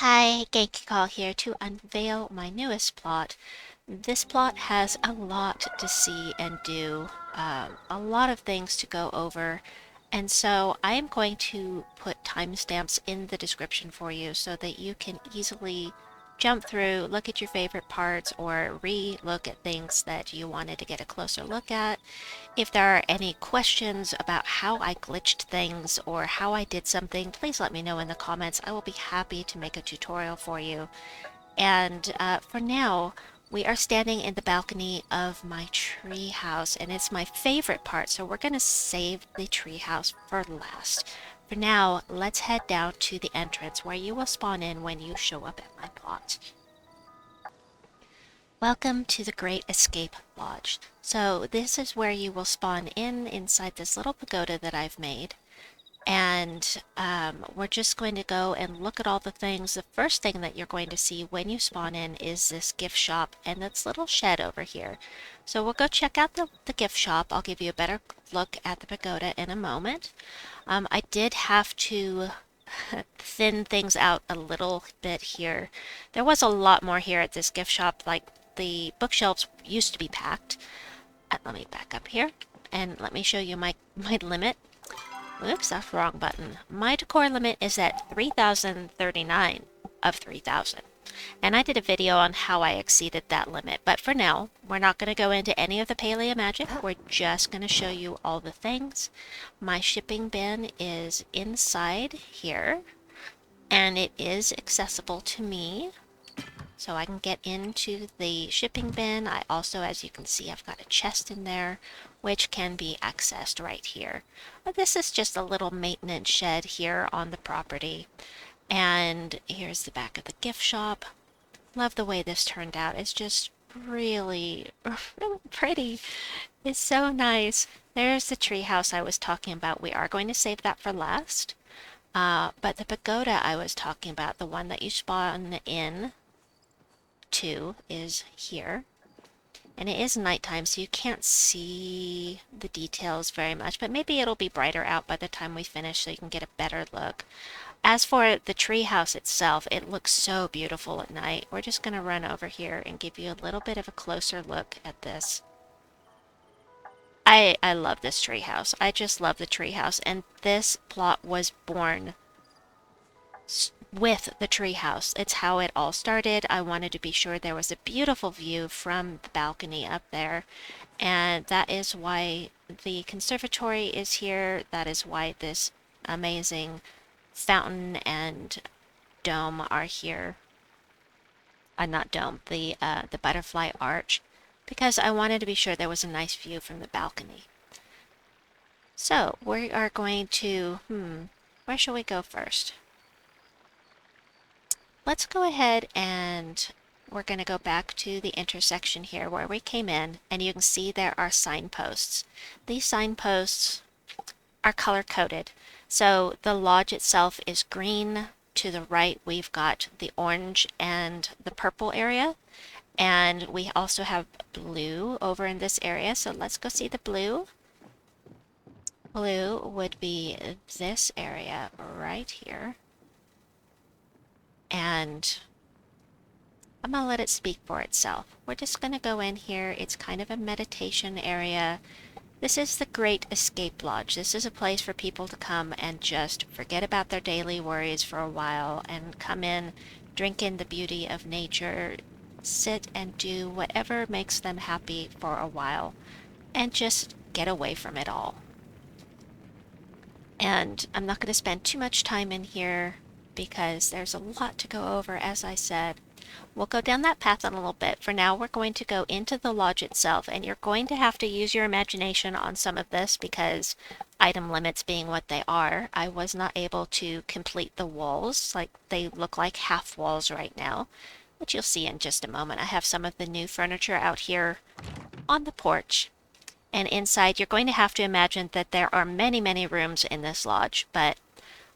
Hi, Genki Call here to unveil my newest plot. This plot has a lot to see and do, a lot of things to go over, and so I am going to put timestamps in the description for you so that you can easily jump through, look at your favorite parts, or re-look at things that you wanted to get a closer look at. If there are any questions about how I glitched things or how I did something, please let me know in the comments. I will be happy to make a tutorial for you. And for now, we are standing in the balcony of my tree house, and it's my favorite part, so we're going to save the tree house for last. For now, let's head down to the entrance where you will spawn in when you show up at my plot. Welcome to the Great Escape Lodge. So this is where you will spawn in inside this little pagoda that I've made. And we're just going to go and look at all the things. The first thing that you're going to see when you spawn in is this gift shop and this little shed over here. So we'll go check out the gift shop. I'll give you a better look at the pagoda in a moment. I did have to thin things out a little bit here. There was a lot more here at this gift shop. Like, the bookshelves used to be packed. Let me back up here and let me show you my limit. Oops, that's the wrong button. My decor limit is at 3,039 of 3,000. And I did a video on how I exceeded that limit. But for now, we're not going to go into any of the Palia magic. We're just going to show you all the things. My shipping bin is inside here, and it is accessible to me. So I can get into the shipping bin. I also, as you can see, I've got a chest in there, which can be accessed right here. But this is just a little maintenance shed here on the property. And here's the back of the gift shop. Love the way this turned out. It's just really, really pretty. It's so nice. There's the treehouse I was talking about. We are going to save that for last. But the pagoda I was talking about, the one that you spawn in to, is here. And it is nighttime, so you can't see the details very much, but maybe it'll be brighter out by the time we finish so you can get a better look. As for the treehouse itself, it looks so beautiful at night. We're just going to run over here and give you a little bit of a closer look at this. I love this treehouse. I just love the treehouse, and this plot was born with the treehouse. It's how it all started. I wanted to be sure there was a beautiful view from the balcony up there, and that is why the conservatory is here. That is why this amazing fountain and dome are here. Not dome, the butterfly arch, because I wanted to be sure there was a nice view from the balcony. So we are going to, where shall we go first? Let's go ahead and we're going to go back to the intersection here where we came in, and you can see there are signposts. These signposts are color-coded. So the lodge itself is green. To the right, we've got the orange and the purple area. And we also have blue over in this area. So let's go see the blue. Blue would be this area right here. And I'm going to let it speak for itself. We're just going to go in here. It's kind of a meditation area. This is the Great Escape Lodge. This is a place for people to come and just forget about their daily worries for a while and come in, drink in the beauty of nature, sit and do whatever makes them happy for a while, and just get away from it all. And I'm not going to spend too much time in here because there's a lot to go over, as I said. We'll go down that path in a little bit. For now, we're going to go into the lodge itself, and you're going to have to use your imagination on some of this because item limits being what they are, I was not able to complete the walls. Like, they look like half walls right now, which you'll see in just a moment. I have some of the new furniture out here on the porch. And inside, you're going to have to imagine that there are many, many rooms in this lodge, but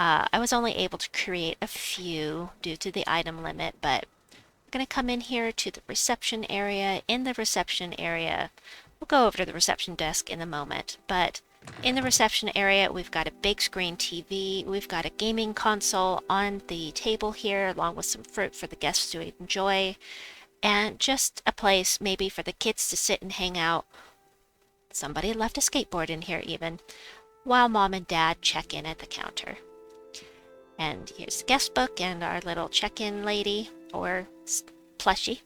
I was only able to create a few due to the item limit, but I'm going to come in here to the reception area. In the reception area, we'll go over to the reception desk in a moment, but In the reception area, we've got a big screen TV. We've got a gaming console on the table here, along with some fruit for the guests to enjoy, and just a place maybe for the kids to sit and hang out. Somebody left a skateboard in here even, while mom and dad check in at the counter. And here's the guest book and our little check-in lady, or plushie.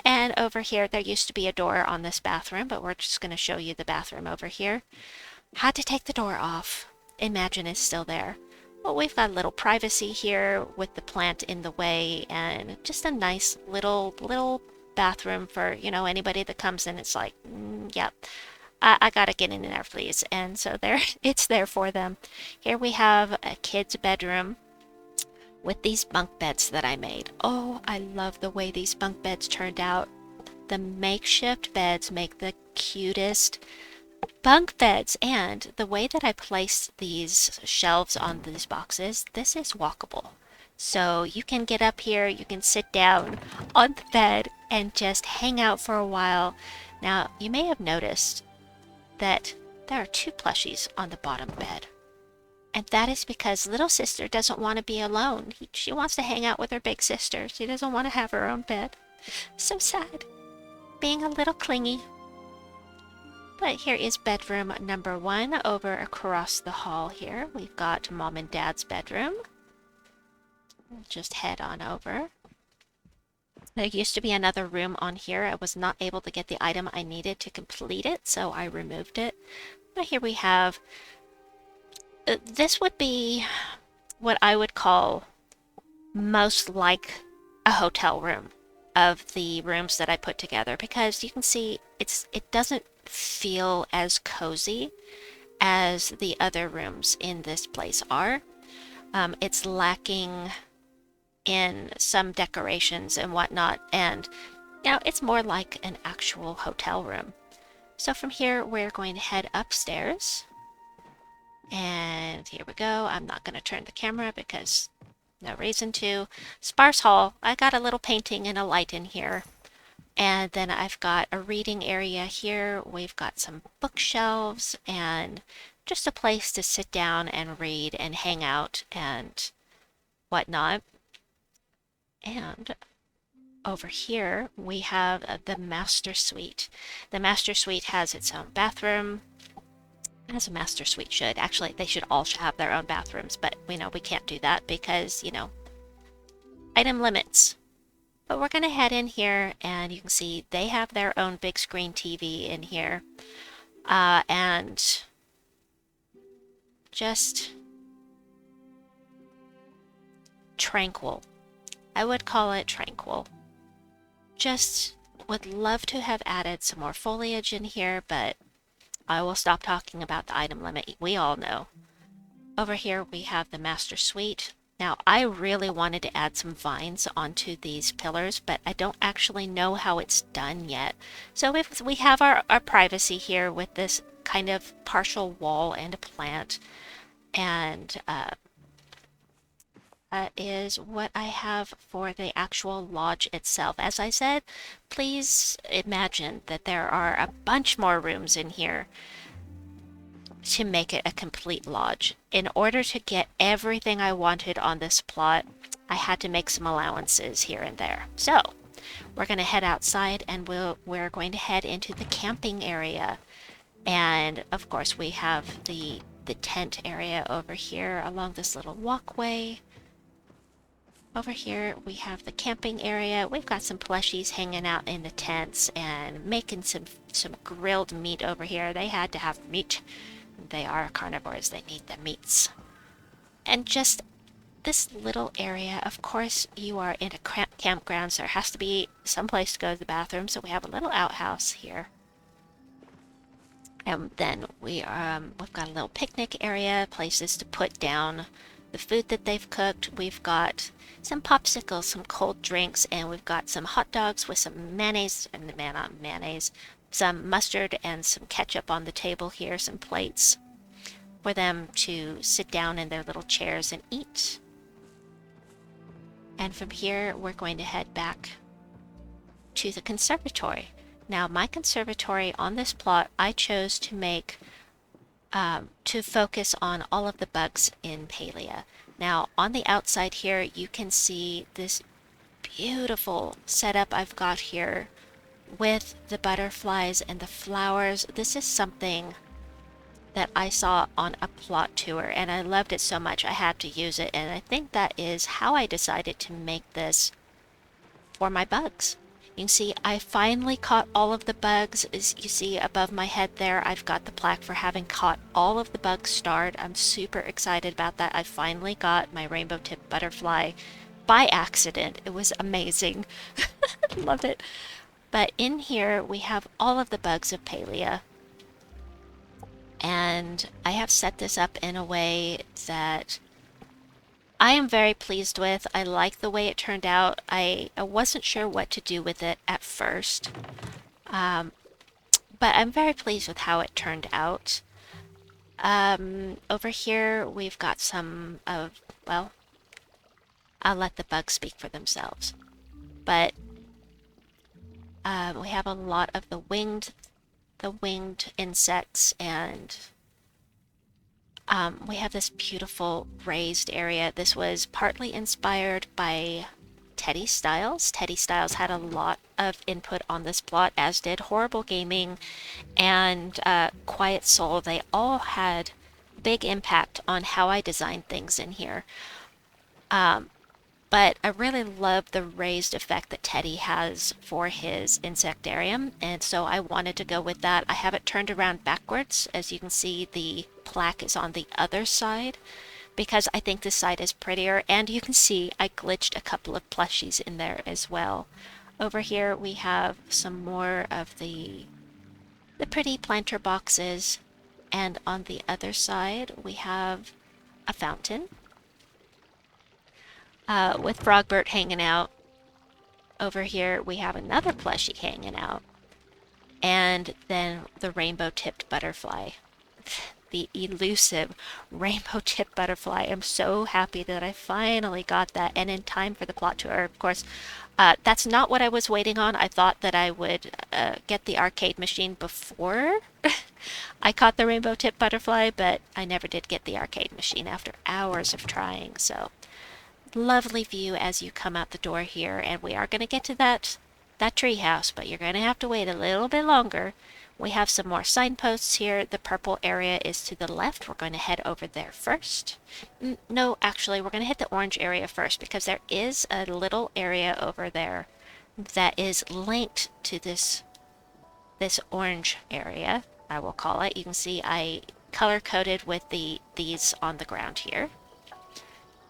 And over here, there used to be a door on this bathroom, but we're just going to show you the bathroom over here. Had to take the door off. Imagine it's still there. Well, we've got a little privacy here with the plant in the way, and just a nice little bathroom for, anybody that comes in. It's like, yep, I gotta get in there, please. And so there, it's there for them. Here we have a kid's bedroom with these bunk beds that I made. Oh, I love the way these bunk beds turned out. The makeshift beds make the cutest bunk beds, and the way that I placed these shelves on these boxes, this is walkable. So you can get up here, you can sit down on the bed and just hang out for a while. Now, you may have noticed that there are two plushies on the bottom bed. And that is because little sister doesn't want to be alone. She wants to hang out with her big sister. She doesn't want to have her own bed. So sad. Being a little clingy. But here is bedroom number 1 over across the hall here. We've got mom and dad's bedroom. We'll just head on over. There used to be another room on here. I was not able to get the item I needed to complete it, so I removed it. But here we have... this would be what I would call most like a hotel room of the rooms that I put together, because you can see it doesn't feel as cozy as the other rooms in this place are. It's lacking in some decorations and whatnot, and it's more like an actual hotel room. So from here, we're going to head upstairs. And here we go. I'm not going to turn the camera because no reason to. Sparse hall. I got a little painting and a light in here. And then I've got a reading area here. We've got some bookshelves and just a place to sit down and read and hang out and whatnot. And over here we have the master suite. The master suite has its own bathroom, as a master suite should. Actually, they should all have their own bathrooms, but we know we can't do that because, item limits. But we're going to head in here, and you can see they have their own big screen TV in here. And just tranquil. I would call it tranquil. Just would love to have added some more foliage in here, but I will stop talking about the item limit. We all know. Over here we have the master suite. Now, I really wanted to add some vines onto these pillars, but I don't actually know how it's done yet. So if we have our privacy here with this kind of partial wall and a plant, and is what I have for the actual lodge itself. As I said, please imagine that there are a bunch more rooms in here to make it a complete lodge. In order to get everything I wanted on this plot, I had to make some allowances here and there. So we're going to head outside, and we're going to head into the camping area. And of course we have the tent area over here along this little walkway. Over here we have the camping area. We've got some plushies hanging out in the tents and making some grilled meat over here. They had to have meat. They are carnivores. They need the meats. And just this little area, of course you are in a campground, so there has to be some place to go to the bathroom. So we have a little outhouse here. And then we've got a little picnic area, places to put down the food that they've cooked. We've got some popsicles, some cold drinks, and we've got some hot dogs with some mayonnaise, not mayonnaise, some mustard and some ketchup on the table here, some plates for them to sit down in their little chairs and eat. And from here, we're going to head back to the conservatory. Now, my conservatory on this plot, I chose to make to focus on all of the bugs in Palia. Now, on the outside here, you can see this beautiful setup I've got here with the butterflies and the flowers. This is something that I saw on a plot tour and I loved it so much I had to use it. And I think that is how I decided to make this for my bugs. You can see I finally caught all of the bugs. As you see above my head there, I've got the plaque for having caught all of the bugs starred. I'm super excited about that. I finally got my rainbow tip butterfly by accident. It was amazing. Love it. But in here we have all of the bugs of Palia. And I have set this up in a way that I am very pleased with. I like the way it turned out. I wasn't sure what to do with it at first, but I'm very pleased with how it turned out. Over here we've got some of, well, I'll let the bugs speak for themselves. But we have a lot of the winged insects, and we have this beautiful raised area. This was partly inspired by Teddy Styles. Teddy Styles had a lot of input on this plot, as did Horrible Gaming and Quiet Soul. They all had big impact on how I designed things in here. But I really love the raised effect that Teddy has for his insectarium, and so I wanted to go with that. I have it turned around backwards. As you can see, the plaque is on the other side because I think this side is prettier, and you can see I glitched a couple of plushies in there as well. Over here we have some more of the pretty planter boxes, and on the other side we have a fountain with Frogbert hanging out. Over here we have another plushie hanging out, and then the rainbow tipped butterfly. The elusive rainbow tipped butterfly. I'm so happy that I finally got that, and in time for the plot tour, of course. That's not what I was waiting on. I thought that I would get the arcade machine before I caught the rainbow tipped butterfly, but I never did get the arcade machine after hours of trying. So lovely view as you come out the door here, and we are going to get to that treehouse, but you're going to have to wait a little bit longer. We have some more signposts here. The purple area is to the left. We're going to head over there first. No, actually, we're going to hit the orange area first because there is a little area over there that is linked to this orange area, I will call it. You can see I color-coded with these on the ground here.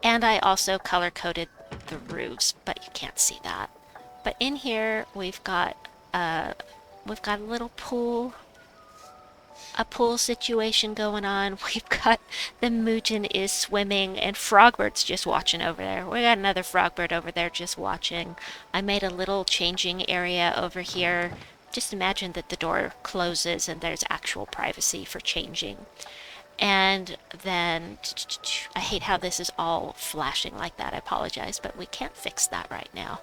And I also color-coded the roofs, but you can't see that. But in here we've got a little pool, a pool situation going on. We've got the Mugen is swimming, and Frogbird's just watching over there. We got another Frogbird over there just watching. I made a little changing area over here. Just imagine that the door closes and there's actual privacy for changing. And then, I hate how this is all flashing like that. I apologize, but we can't fix that right now.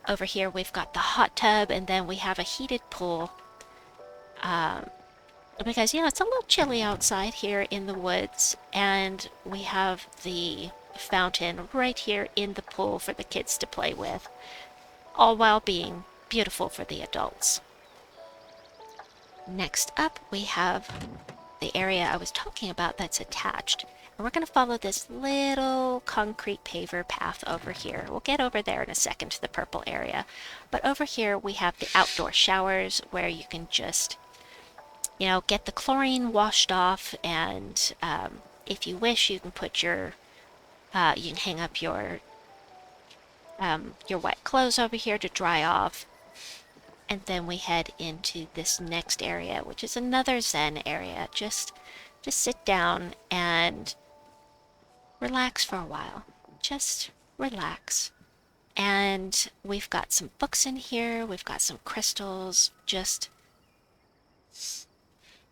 Over here we've got the hot tub, and then we have a heated pool. Because, you know, it's a little chilly outside here in the woods, and we have the fountain right here in the pool for the kids to play with, all while being beautiful for the adults. Next up, we have the area I was talking about that's attached. And we're going to follow this little concrete paver path over here. We'll get over there in a second to the purple area. But over here we have the outdoor showers where you can just, you know, get the chlorine washed off, and if you wish, you can put you can hang up your wet clothes over here to dry off. And then we head into this next area, which is another Zen area. Just sit down and relax for a while. Just relax. And we've got some books in here. We've got some crystals. Just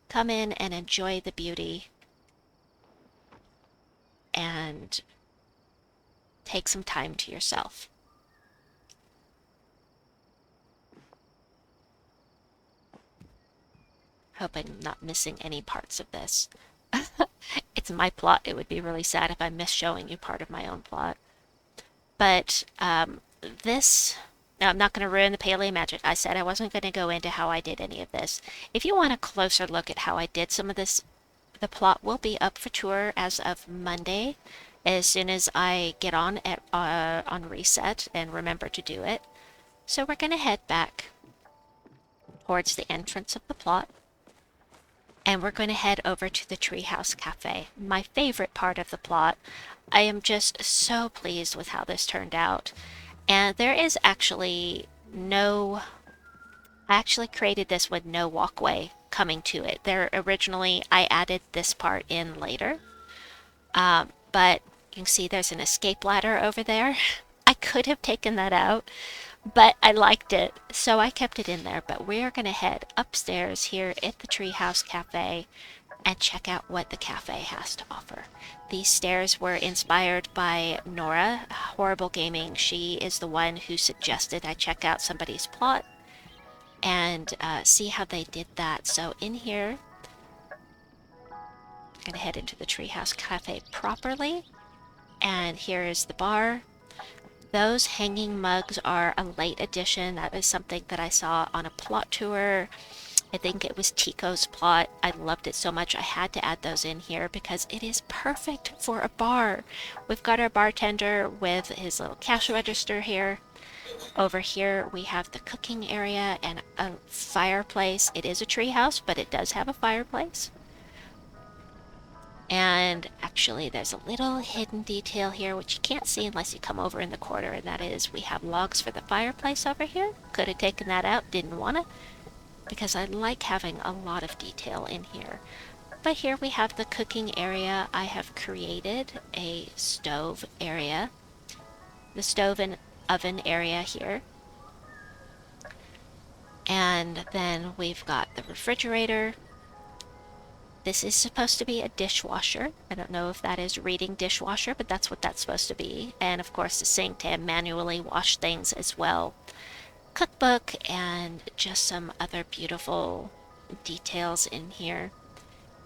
come in and enjoy the beauty and take some time to yourself. Hope I'm not missing any parts of this. It's my plot. It would be really sad if I missed showing you part of my own plot. But this, now I'm not going to ruin the Palia magic. I said I wasn't going to go into how I did any of this. If you want a closer look at how I did some of this, the plot will be up for tour as of Monday, as soon as I get on reset and remember to do it. So we're going to head back towards the entrance of the plot, and we're going to head over to the Treehouse Cafe. My favorite part of the plot. I am just so pleased with how this turned out. And there is actually no, I actually created this with no walkway coming to it. There originally, I added this part in later. But you can see there's an escape ladder over there. I could have taken that out, but I liked it, so I kept it in there. But we're going to head upstairs here at the Treehouse Cafe and check out what the cafe has to offer. These stairs were inspired by Nora, Horrible Gaming. She is the one who suggested I check out somebody's plot and see how they did that. So in here, I'm going to head into the Treehouse Cafe properly. And here is the bar. Those hanging mugs are a late addition. That was something that I saw on a plot tour. I think it was Tico's plot. I loved it so much I had to add those in here because it is perfect for a bar. We've got our bartender with his little cash register here. Over here we have the cooking area and a fireplace. It is a tree house, but it does have a fireplace. And actually there's a little hidden detail here which you can't see unless you come over in the corner, and that is we have logs for the fireplace over here. Could have taken that out, didn't want to, because I like having a lot of detail in here. But here we have the cooking area. I have created a stove area, the stove and oven area here. And then we've got the refrigerator. This is supposed to be a dishwasher. I don't know if that is reading dishwasher, but that's what that's supposed to be. And of course the sink to manually wash things as well. Cookbook and just some other beautiful details in here.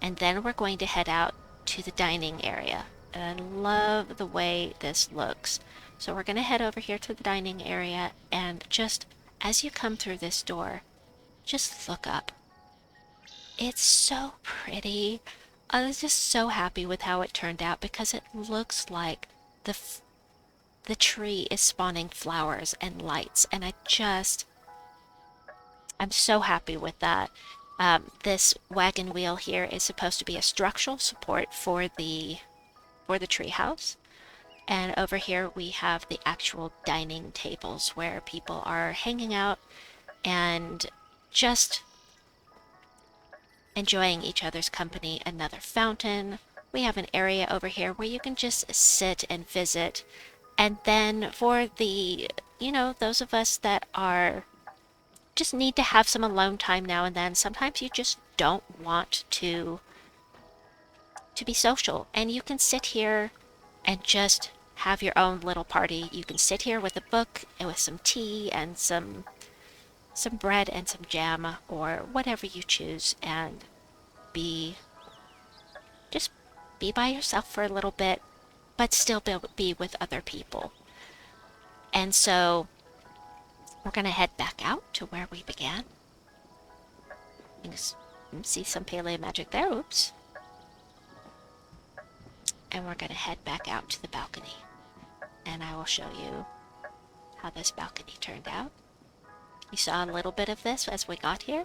And then we're going to head out to the dining area. And I love the way this looks. So we're going to head over here to the dining area, and just as you come through this door, just look up. It's so pretty. I was just so happy with how it turned out because it looks like the tree is spawning flowers and lights, and I'm so happy with that. This wagon wheel here is supposed to be a structural support for the tree house. And over here we have the actual dining tables where people are hanging out and just enjoying each other's company. Another fountain. We have an area over here where you can just sit and visit. And then for the, those of us that are just need to have some alone time now and then, sometimes you just don't want to be social, and you can sit here and just have your own little party. You can sit here with a book and with some tea and some bread and some jam or whatever you choose, and just be by yourself for a little bit, but still be with other people. And so we're going to head back out to where we began. You can see some Paleo magic there. Oops. And we're going to head back out to the balcony. And I will show you how this balcony turned out. You saw a little bit of this as we got here.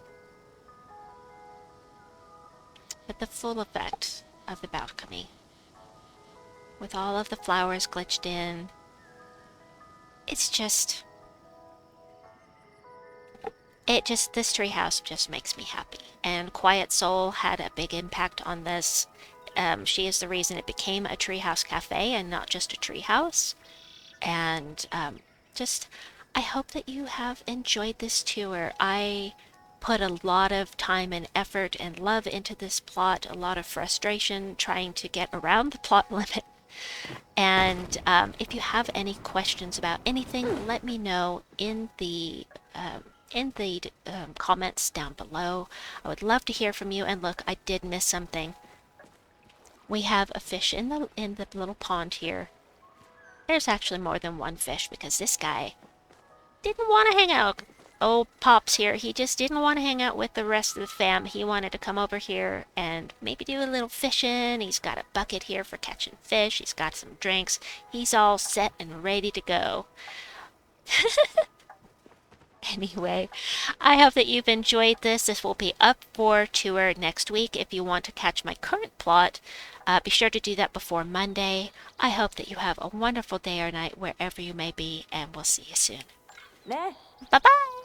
But the full effect of the balcony, with all of the flowers glitched in, this treehouse just makes me happy. And Quiet Soul had a big impact on this. She is the reason it became a Treehouse Cafe and not just a treehouse. And I hope that you have enjoyed this tour. I put a lot of time and effort and love into this plot, a lot of frustration trying to get around the plot limit. And if you have any questions about anything, let me know in the in the comments down below. I would love to hear from you. And look, I did miss something. We have a fish in the little pond here. There's actually more than one fish because this guy didn't want to hang out. Old Pops here, he just didn't want to hang out with the rest of the fam. He wanted to come over here and maybe do a little fishing. He's got a bucket here for catching fish. He's got some drinks. He's all set and ready to go. Anyway, I hope that you've enjoyed this. This will be up for tour next week. If you want to catch my current plot, be sure to do that before Monday. I hope that you have a wonderful day or night wherever you may be, and we'll see you soon. 네. Bye bye!